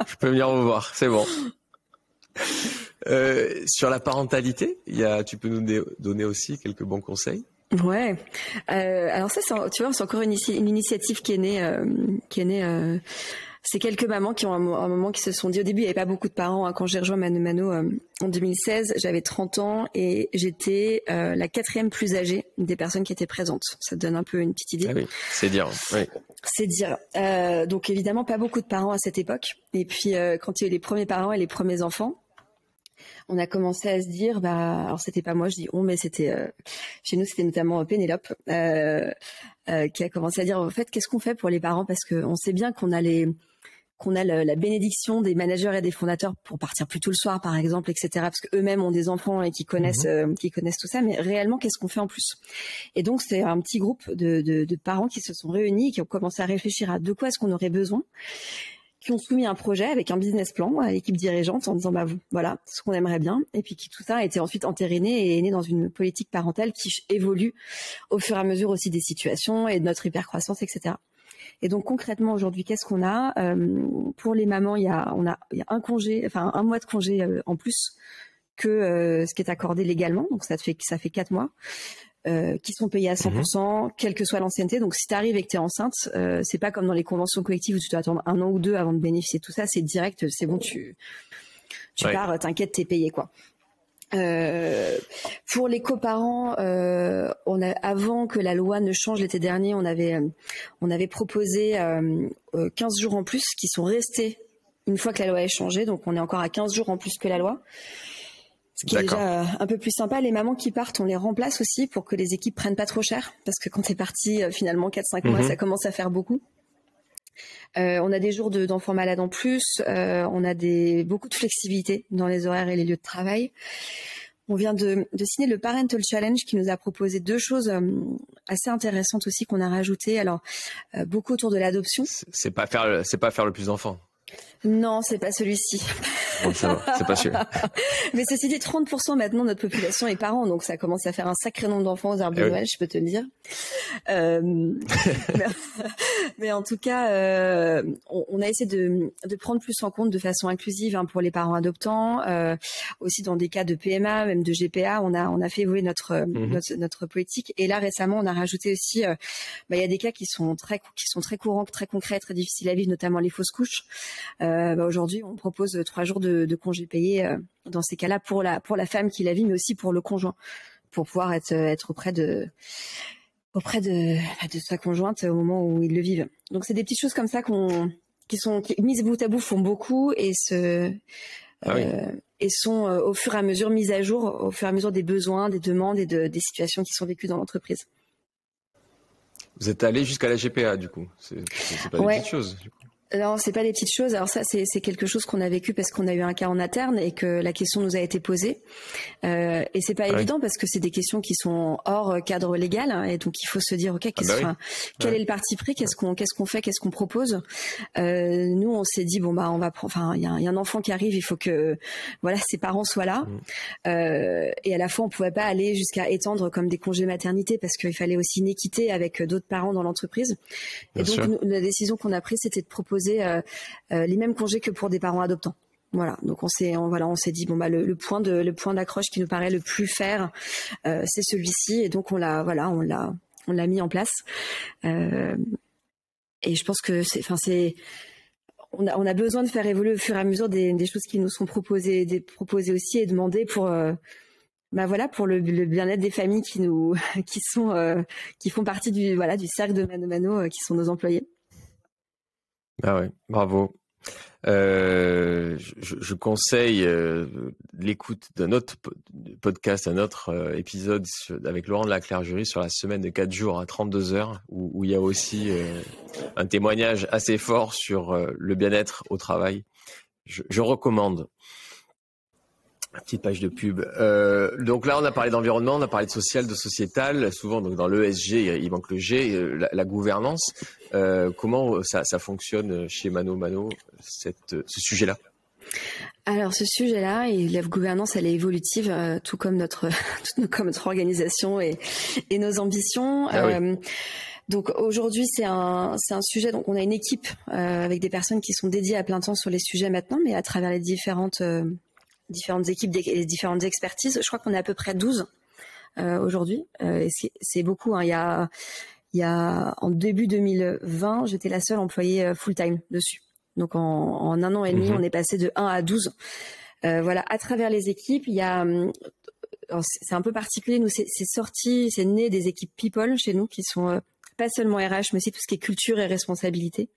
Je peux venir vous voir, c'est bon. Sur la parentalité, tu peux nous donner aussi quelques bons conseils? Ouais. Alors ça, tu vois, c'est encore une initiative qui est née. C'est quelques mamans qui ont un moment qui se sont dit, au début il n'y avait pas beaucoup de parents, hein. Quand j'ai rejoint Mano en 2016, j'avais 30 ans et j'étais la 4e plus âgée des personnes qui étaient présentes. Ça te donne un peu une petite idée. Ah oui, c'est dire. Oui. C'est dire. Donc évidemment pas beaucoup de parents à cette époque. Et puis quand il y a eu les premiers parents et les premiers enfants, on a commencé à se dire, alors c'était pas moi, je dis on, mais c'était chez nous, c'était notamment Pénélope qui a commencé à dire en fait qu'est-ce qu'on fait pour les parents, parce que on sait bien qu'on a la bénédiction des managers et des fondateurs pour partir plus tôt le soir, par exemple, etc. Parce qu'eux-mêmes ont des enfants et qui connaissent tout ça. Mais réellement, qu'est-ce qu'on fait en plus? Et donc, c'est un petit groupe de parents qui se sont réunis et qui ont commencé à réfléchir à de quoi est-ce qu'on aurait besoin, qui ont soumis un projet avec un business plan à l'équipe dirigeante en disant voilà ce qu'on aimerait bien, et puis tout ça a été ensuite entériné et est né dans une politique parentale qui évolue au fur et à mesure aussi des situations et de notre hypercroissance, etc. Et donc concrètement aujourd'hui, qu'est-ce qu'on a pour les mamans? Il y a un congé, un mois de congé en plus que ce qui est accordé légalement, donc ça fait 4 mois. Qui sont payés à 100%, quelle que soit l'ancienneté. Donc si tu arrives et que tu es enceinte, c'est pas comme dans les conventions collectives où tu dois attendre 1 an ou 2 avant de bénéficier de tout ça, c'est direct, c'est bon, tu pars, t'inquiète, t'es payé, quoi. Pour les coparents, avant que la loi ne change l'été dernier, on avait proposé 15 jours en plus qui sont restés une fois que la loi est changée. Donc, on est encore à 15 jours en plus que la loi. Ce qui est déjà un peu plus sympa. Les mamans qui partent, on les remplace aussi pour que les équipes prennent pas trop cher. Parce que quand t'es parti, finalement, 4-5 mois, ça commence à faire beaucoup. On a des jours d'enfants malades en plus. On a beaucoup de flexibilité dans les horaires et les lieux de travail. On vient de signer le Parental Challenge qui nous a proposé 2 choses assez intéressantes aussi qu'on a rajoutées. Alors, beaucoup autour de l'adoption. C'est pas faire le plus d'enfants. Non, c'est pas celui-ci. Bon, ça va, c'est pas celui-là. Mais ceci dit, 30% maintenant de notre population est parents, donc ça commence à faire un sacré nombre d'enfants aux arbres de Noël, je peux te le dire. Mais en tout cas, on a essayé de prendre plus en compte de façon inclusive pour les parents adoptants, aussi dans des cas de PMA, même de GPA, on a fait évoluer notre politique. Et là récemment, on a rajouté aussi, il y a des cas qui sont très courants, très concrets, très difficiles à vivre, notamment les fausses couches. Aujourd'hui, on propose 3 jours de congés payés dans ces cas-là pour la femme qui la vit, mais aussi pour le conjoint, pour pouvoir être auprès de sa conjointe au moment où ils le vivent. Donc c'est des petites choses comme ça qui mises bout à bout font beaucoup et sont au fur et à mesure mises à jour au fur et à mesure des besoins, des demandes et des situations qui sont vécues dans l'entreprise. Vous êtes allé jusqu'à la GPA du coup. C'est pas des petites choses. Du coup. Non, c'est pas des petites choses. Alors ça, c'est quelque chose qu'on a vécu parce qu'on a eu un cas en interne et que la question nous a été posée. Et c'est pas évident parce que c'est des questions qui sont hors cadre légal et donc il faut se dire ok, quel est le parti pris, qu'est-ce qu'on fait, qu'est-ce qu'on propose. Nous, on s'est dit bon on va prendre. Enfin, il y a un enfant qui arrive, il faut que ses parents soient là. Et à la fois, on pouvait pas aller jusqu'à étendre comme des congés maternité parce qu'il fallait aussi une équité avec d'autres parents dans l'entreprise. Et donc la décision qu'on a prise, c'était de proposer les mêmes congés que pour des parents adoptants. Voilà, donc on s'est dit le point d'accroche qui nous paraît le plus fair, c'est celui-ci et donc on l'a mis en place. Et je pense que on a besoin de faire évoluer au fur et à mesure des choses qui nous sont proposées aussi et demandées pour pour le bien-être des familles qui font partie du cercle de Mano Mano qui sont nos employés. Ah ouais, bravo. Je conseille l'écoute d'un autre podcast, un autre épisode avec Laurent de la Clergerie sur la semaine de 4 jours à 32 heures où il y a aussi un témoignage assez fort sur le bien-être au travail. Je recommande. Petite page de pub. Donc là, on a parlé d'environnement, on a parlé de social, de sociétal. Souvent, donc dans l'ESG, il manque le G, la gouvernance. Comment ça fonctionne chez Mano Mano, ce sujet-là? Alors, ce sujet-là, et la gouvernance, elle est évolutive, tout comme notre organisation et nos ambitions. Donc aujourd'hui, c'est un sujet. Donc on a une équipe avec des personnes qui sont dédiées à plein temps sur les sujets maintenant, mais à travers les différentes équipes et différentes expertises. Je crois qu'on est à peu près 12 aujourd'hui. Et c'est beaucoup. Il y a en début 2020, j'étais la seule employée full-time dessus. Donc en 1 an et demi, on est passé de 1 à 12. À travers les équipes, il y a... c'est un peu particulier. Nous, c'est né des équipes people chez nous qui sont pas seulement RH, mais aussi tout ce qui est culture et responsabilité.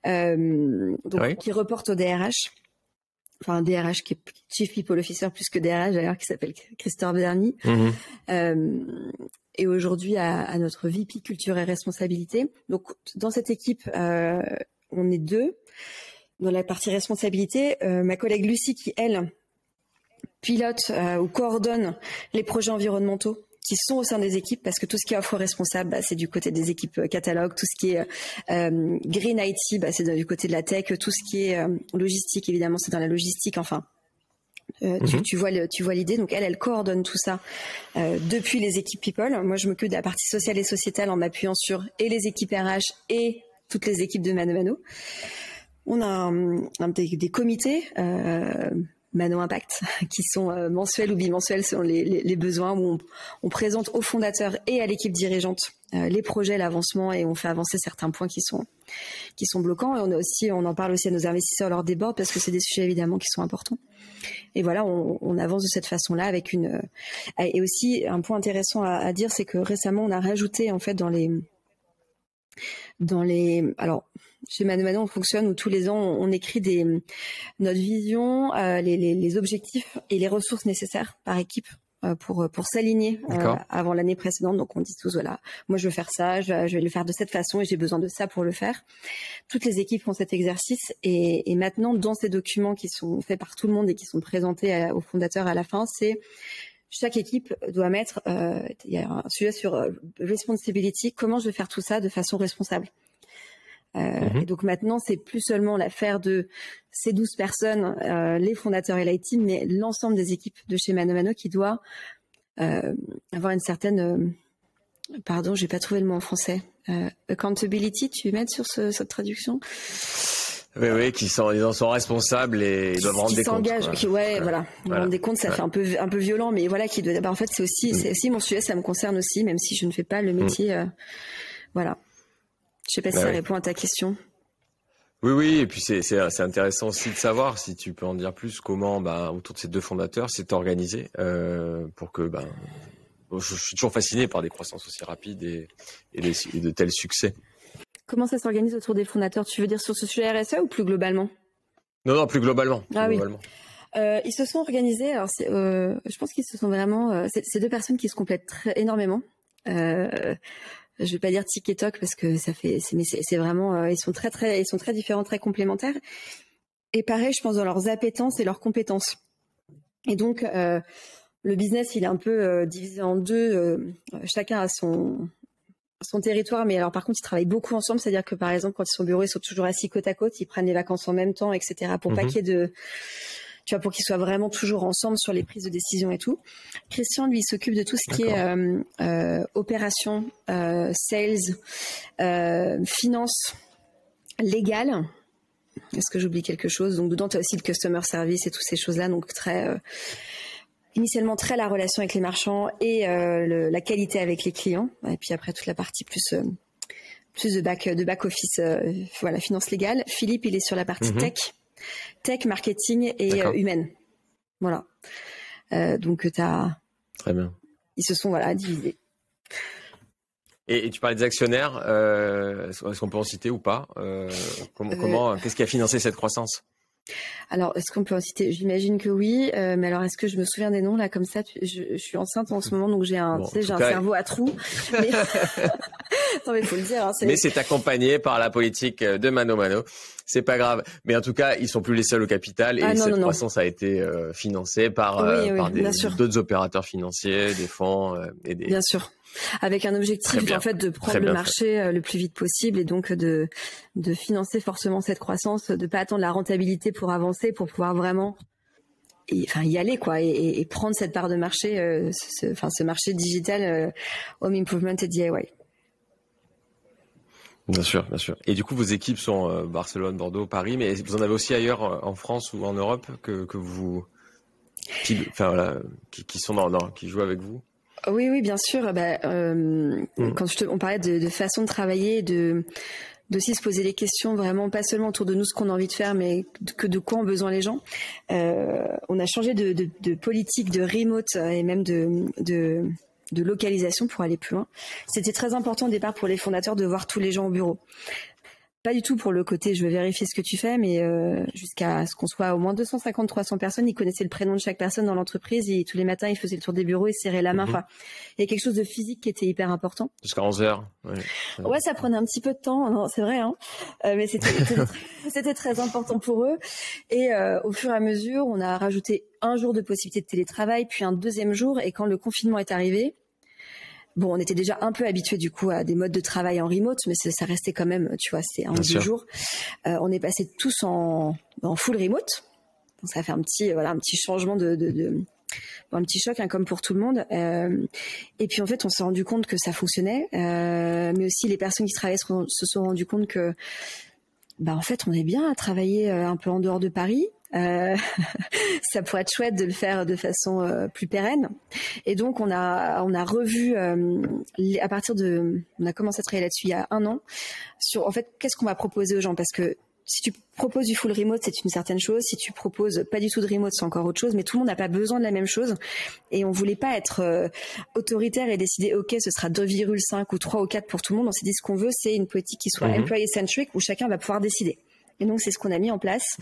Qui reportent au DRH. Enfin, un DRH qui est Chief People Officer plus que DRH d'ailleurs, qui s'appelle Christophe Berny. Et aujourd'hui à notre VP Culture et Responsabilité. Donc dans cette équipe, on est 2. Dans la partie responsabilité, ma collègue Lucie qui, elle, pilote ou coordonne les projets environnementaux qui sont au sein des équipes, parce que tout ce qui est offre responsable, c'est du côté des équipes catalogue, tout ce qui est green IT, c'est du côté de la tech, tout ce qui est logistique, évidemment, c'est dans la logistique, enfin. Tu vois l'idée. Donc elle coordonne tout ça depuis les équipes people. Moi, je m'occupe de la partie sociale et sociétale en m'appuyant sur et les équipes RH et toutes les équipes de Mano Mano. On a des comités Mano Impact qui sont mensuels ou bimensuels selon les besoins, où on présente aux fondateurs et à l'équipe dirigeante les projets, l'avancement, et on fait avancer certains points qui sont bloquants. Et on en parle aussi à nos investisseurs lors des boards, parce que c'est des sujets évidemment qui sont importants. Et voilà, on avance de cette façon-là avec et aussi un point intéressant à dire, c'est que récemment on a rajouté en fait dans Alors, chez Mano Mano, on fonctionne où tous les ans, on écrit notre vision, les objectifs et les ressources nécessaires par équipe pour s'aligner avant l'année précédente. Donc, on dit tous, voilà, moi, je veux faire ça, je vais le faire de cette façon et j'ai besoin de ça pour le faire. Toutes les équipes font cet exercice et maintenant, dans ces documents qui sont faits par tout le monde et qui sont présentés aux fondateurs à la fin, c'est chaque équipe doit mettre, il y a un sujet sur responsibility, comment je vais faire tout ça de façon responsable. Et donc maintenant, c'est plus seulement l'affaire de ces 12 personnes, les fondateurs et l'IT, mais l'ensemble des équipes de chez Mano Mano qui doit avoir une certaine... pardon, j'ai pas trouvé le mot en français. Accountability, tu mets sur cette traduction? Oui, ils en sont responsables et ils doivent rendre des comptes. Voilà. Rendre des comptes, ça fait un peu violent, mais voilà, en fait, c'est aussi mon sujet, ça me concerne aussi, même si je ne fais pas le métier. Voilà. Je sais pas si ça répond à ta question. Oui, et puis c'est intéressant aussi de savoir, si tu peux en dire plus, comment, autour de ces 2 fondateurs, c'est organisé pour que, je suis toujours fasciné par des croissances aussi rapides et de tels succès. Comment ça s'organise autour des fondateurs? Tu veux dire sur ce sujet RSE ou plus globalement? Non, plus globalement. Oui. Ils se sont organisés. Alors, je pense qu'ils se sont vraiment. C'est 2 personnes qui se complètent énormément. Je vais pas dire tic et toc parce que mais c'est vraiment. Ils sont très différents, très complémentaires. Et pareil, je pense dans leurs appétences et leurs compétences. Et donc, le business, il est un peu divisé en 2. Chacun a son territoire, mais alors par contre ils travaillent beaucoup ensemble, c'est-à-dire que par exemple quand ils sont au bureau ils sont toujours assis côte à côte, ils prennent les vacances en même temps, etc. pour pas qu'il y ait pour qu'ils soient vraiment toujours ensemble sur les prises de décision et tout. Christian lui s'occupe de tout ce qui est opération, sales, finance, légal. Est-ce que j'oublie quelque chose? Donc dedans tu as aussi le customer service et toutes ces choses-là, donc initialement très la relation avec les marchands et la qualité avec les clients. Et puis après toute la partie plus de back office, voilà, finance légale. Philippe, il est sur la partie tech, marketing et humaine. Voilà. Donc Très bien. Ils se sont divisés. Et tu parlais des actionnaires. Est-ce qu'on peut en citer ou pas? Qu'est-ce qui a financé cette croissance? Alors, est-ce qu'on peut en citer? J'imagine que oui, mais alors est-ce que je me souviens des noms là comme ça? Je suis enceinte en ce moment, donc j'ai un cerveau à trous. Mais... non, mais faut le dire. Mais c'est accompagné par la politique de Mano Mano. C'est pas grave. Mais en tout cas, ils sont plus les seuls au capital et cette croissance a été financée par d'autres opérateurs financiers, des fonds et des. Bien sûr. Avec un objectif en fait de prendre le marché le plus vite possible et donc de financer forcément cette croissance, de pas attendre la rentabilité pour avancer, pour pouvoir vraiment y aller quoi et prendre cette part de marché, ce marché digital, home improvement et DIY. Bien sûr. Et du coup, vos équipes sont Barcelone, Bordeaux, Paris, mais vous en avez aussi ailleurs en France ou en Europe que vous qui jouent avec vous? Oui, bien sûr. Quand on parlait de façon de travailler, d'aussi se poser les questions vraiment pas seulement autour de nous, ce qu'on a envie de faire, mais de quoi ont besoin les gens. On a changé de politique, de remote et même de localisation pour aller plus loin. C'était très important au départ pour les fondateurs de voir tous les gens au bureau. Pas du tout pour le côté je veux vérifier ce que tu fais, mais jusqu'à ce qu'on soit au moins 250-300 personnes, ils connaissaient le prénom de chaque personne dans l'entreprise et tous les matins ils faisaient le tour des bureaux et serraient la main. Enfin, il y a quelque chose de physique qui était hyper important. Jusqu'à 11h. Ouais, ça prenait un petit peu de temps, non, c'est vrai, hein. Mais c'était très important pour eux. Et au fur et à mesure, on a rajouté un jour de possibilité de télétravail, puis un deuxième jour. Et quand le confinement est arrivé, bon, on était déjà un peu habitués du coup à des modes de travail en remote, mais ça restait quand même, tu vois, c'est 1 ou 2 jours. On est passé tous en full remote. Donc ça a fait un petit changement un petit choc, hein, comme pour tout le monde. Et puis en fait, on s'est rendu compte que ça fonctionnait, mais aussi les personnes qui travaillaient se sont rendues compte que, en fait, on est bien à travailler un peu en dehors de Paris. Ça pourrait être chouette de le faire de façon plus pérenne. Et donc on a revu on a commencé à travailler là-dessus il y a 1 an sur en fait qu'est-ce qu'on va proposer aux gens, parce que si tu proposes du full remote, c'est une certaine chose. Si tu proposes pas du tout de remote, c'est encore autre chose. Mais tout le monde n'a pas besoin de la même chose. Et on voulait pas être autoritaire et décider, OK, ce sera 2,5 ou 3 ou 4 pour tout le monde. On s'est dit, ce qu'on veut, c'est une politique qui soit employee-centric où chacun va pouvoir décider. Et donc, c'est ce qu'on a mis en place.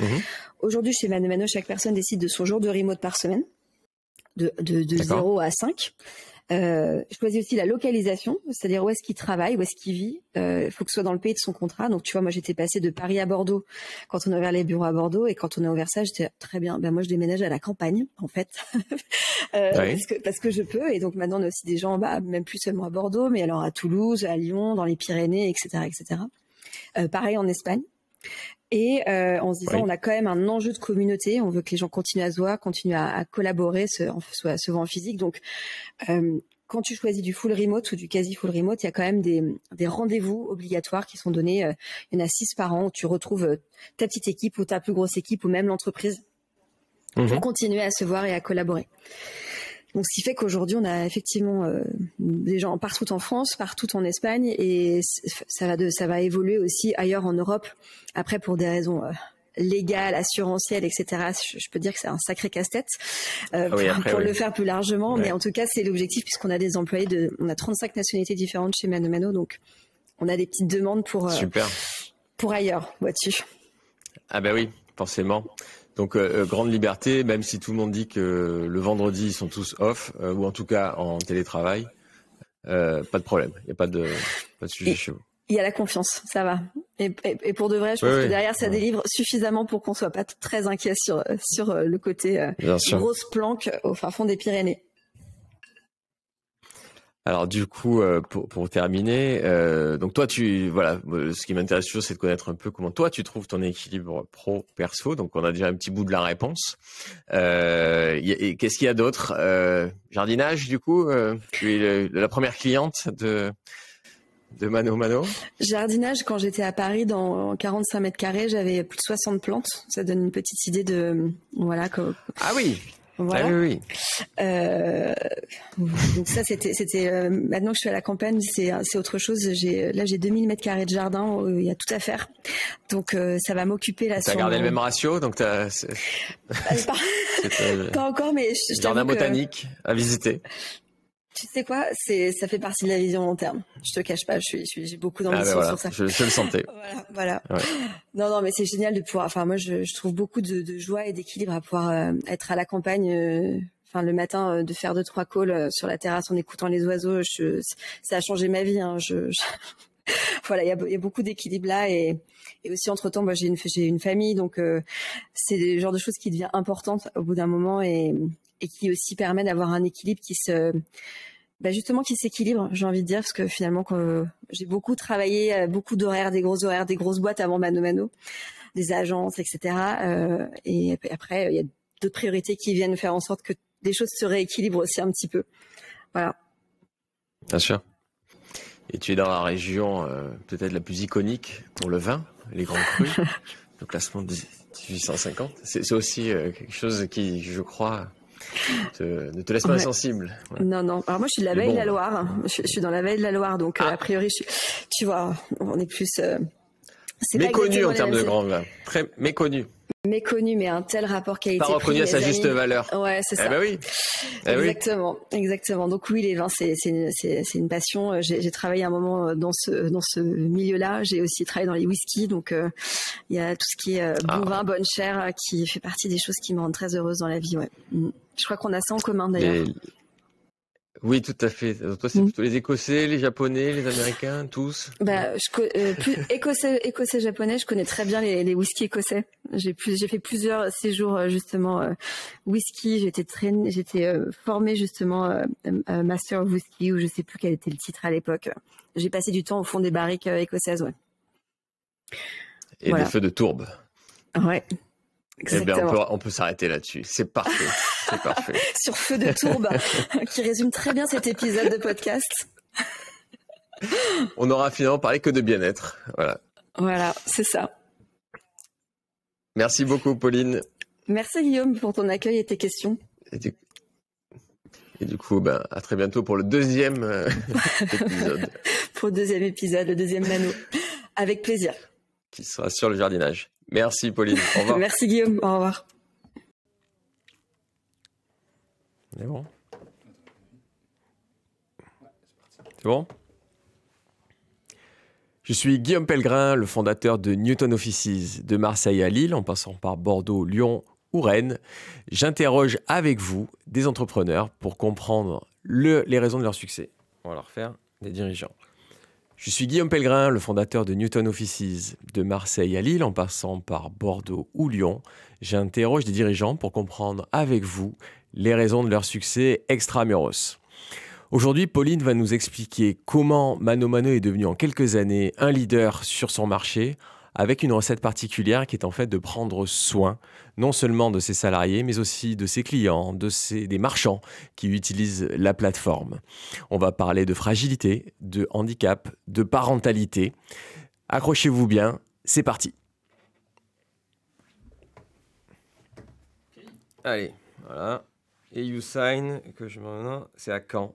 Aujourd'hui, chez Mano Mano, chaque personne décide de son jour de remote par semaine, de 0 à 5. Je choisis aussi la localisation, c'est-à-dire où est-ce qu'il travaille, où est-ce qu'il vit. Il faut que ce soit dans le pays de son contrat. Donc, tu vois, moi, j'étais passée de Paris à Bordeaux quand on a ouvert les bureaux à Bordeaux, et quand on a ouvert ça, j'étais très bien. Ben moi, je déménage à la campagne, en fait, parce que je peux. Et donc, maintenant, on a aussi des gens, même plus seulement à Bordeaux, mais alors à Toulouse, à Lyon, dans les Pyrénées, etc., etc. Pareil en Espagne. Et en se disant, on a quand même un enjeu de communauté. On veut que les gens continuent à se voir, continuent à collaborer, se voir en physique. Donc, quand tu choisis du full remote ou du quasi full remote, il y a quand même des rendez-vous obligatoires qui sont donnés. Il y en a 6 par an où tu retrouves ta petite équipe ou ta plus grosse équipe ou même l'entreprise pour continuer à se voir et à collaborer. Donc, ce qui fait qu'aujourd'hui, on a effectivement des gens partout en France, partout en Espagne, et ça va évoluer aussi ailleurs en Europe. Après, pour des raisons légales, assurantielles, etc., je peux dire que c'est un sacré casse-tête pour le faire plus largement. Mais en tout cas, c'est l'objectif, puisqu'on a des employés on a 35 nationalités différentes chez Mano Mano, donc on a des petites demandes pour ailleurs, vois-tu. Ah ben oui, forcément. Donc, grande liberté, même si tout le monde dit que le vendredi, ils sont tous off, ou en tout cas en télétravail, pas de problème. Il n'y a pas de sujet chez vous. Il y a la confiance, ça va. Et pour de vrai, je pense que derrière, ça délivre suffisamment pour qu'on soit pas très inquiet sur le côté grosse planque au fin fond des Pyrénées. Alors du coup, pour terminer, donc toi, ce qui m'intéresse toujours, c'est de connaître un peu comment toi tu trouves ton équilibre pro-perso. Donc on a déjà un petit bout de la réponse. Qu'est-ce qu'il y a d'autre? Jardinage, du coup, tu es la première cliente de Mano Mano. Jardinage, quand j'étais à Paris, dans 45 mètres carrés, j'avais plus de 60 plantes. Ça donne une petite idée de Ah oui. Voilà. Ah oui. Donc ça, c'était. Maintenant que je suis à la campagne, c'est autre chose. J'ai 2000 mètres carrés de jardin. Il y a tout à faire. Donc ça va m'occuper là. T'as gardé le même ratio, donc t'as. Pas encore, mais je jardin botanique à visiter. Tu sais quoi, ça fait partie de la vision long terme. Je te cache pas, j'ai beaucoup d'ambition sur ça. Je le sentais. Voilà. Ouais. Non, mais c'est génial de pouvoir. Enfin, moi, je trouve beaucoup de joie et d'équilibre à pouvoir être à la campagne. Le matin, de faire 2-3 calls sur la terrasse en écoutant les oiseaux. Ça a changé ma vie. Hein. Voilà, il y a beaucoup d'équilibre là, et aussi entre temps, moi, j'ai une famille, donc c'est le genre de choses qui devient importante au bout d'un moment, et qui aussi permet d'avoir un équilibre qui s'équilibre, j'ai envie de dire, parce que finalement, quand j'ai beaucoup travaillé, beaucoup d'horaires, des grosses boîtes avant Mano Mano, des agences, etc. Et après, il y a d'autres priorités qui viennent faire en sorte que des choses se rééquilibrent aussi un petit peu. Voilà. Bien sûr. Et tu es dans la région peut-être la plus iconique pour le vin, les grands crus, le classement de 1850. C'est aussi quelque chose qui, je crois, ne te laisse pas insensible. Ouais. Non. Alors moi, je suis de la Vallée de la Loire. Je suis dans la Vallée de la Loire, donc a priori, tu vois, on est plus. C'est méconnu en termes de grand vin. Très méconnu. Méconnu, mais un tel rapport qualité-prix. Pas reconnu à sa juste valeur. Ouais, c'est ça. Ben oui. Exactement. Donc oui, les vins, c'est une passion. J'ai travaillé un moment dans ce milieu-là. J'ai aussi travaillé dans les whiskies, donc il y a tout ce qui est bon vin, bonne chère, qui fait partie des choses qui me rendent très heureuse dans la vie. Ouais. Je crois qu'on a ça en commun d'ailleurs. Oui, tout à fait. Toi, c'est plutôt les Écossais, les Japonais, les Américains, tous. Plus écossais, japonais. Je connais très bien les whisky écossais. J'ai fait plusieurs séjours justement whisky. J'étais formée justement Master of Whisky, ou je sais plus quel était le titre à l'époque. J'ai passé du temps au fond des barriques écossaises, ouais. Et des feux de tourbe. Ouais. Exactement. Eh bien, on peut s'arrêter là-dessus. C'est parfait. C'est parfait. Sur feu de tourbe, qui résume très bien cet épisode de podcast. On aura finalement parlé que de bien-être. Voilà, c'est ça. Merci beaucoup, Pauline. Merci, Guillaume, pour ton accueil et tes questions. Et du coup, à très bientôt pour le deuxième épisode. Pour le deuxième épisode, le deuxième Mano. Avec plaisir. Qui sera sur le jardinage. Merci Pauline, au revoir. Merci Guillaume, au revoir. C'est bon? C'est bon? Je suis Guillaume Pellegrin, le fondateur de Newton Offices, de Marseille à Lille, en passant par Bordeaux, Lyon ou Rennes. J'interroge avec vous des entrepreneurs pour comprendre les raisons de leur succès. On va leur faire des dirigeants. Je suis Guillaume Pellegrin, le fondateur de Newton Offices, de Marseille à Lille, en passant par Bordeaux ou Lyon. J'interroge des dirigeants pour comprendre avec vous les raisons de leur succès extramuros. Aujourd'hui, Pauline va nous expliquer comment Mano Mano est devenu en quelques années un leader sur son marché, avec une recette particulière qui est en fait de prendre soin non seulement de ses salariés, mais aussi de ses clients, des marchands qui utilisent la plateforme. On va parler de fragilité, de handicap, de parentalité. Accrochez-vous bien, c'est parti. Allez, voilà. Et YouSign, c'est à quand?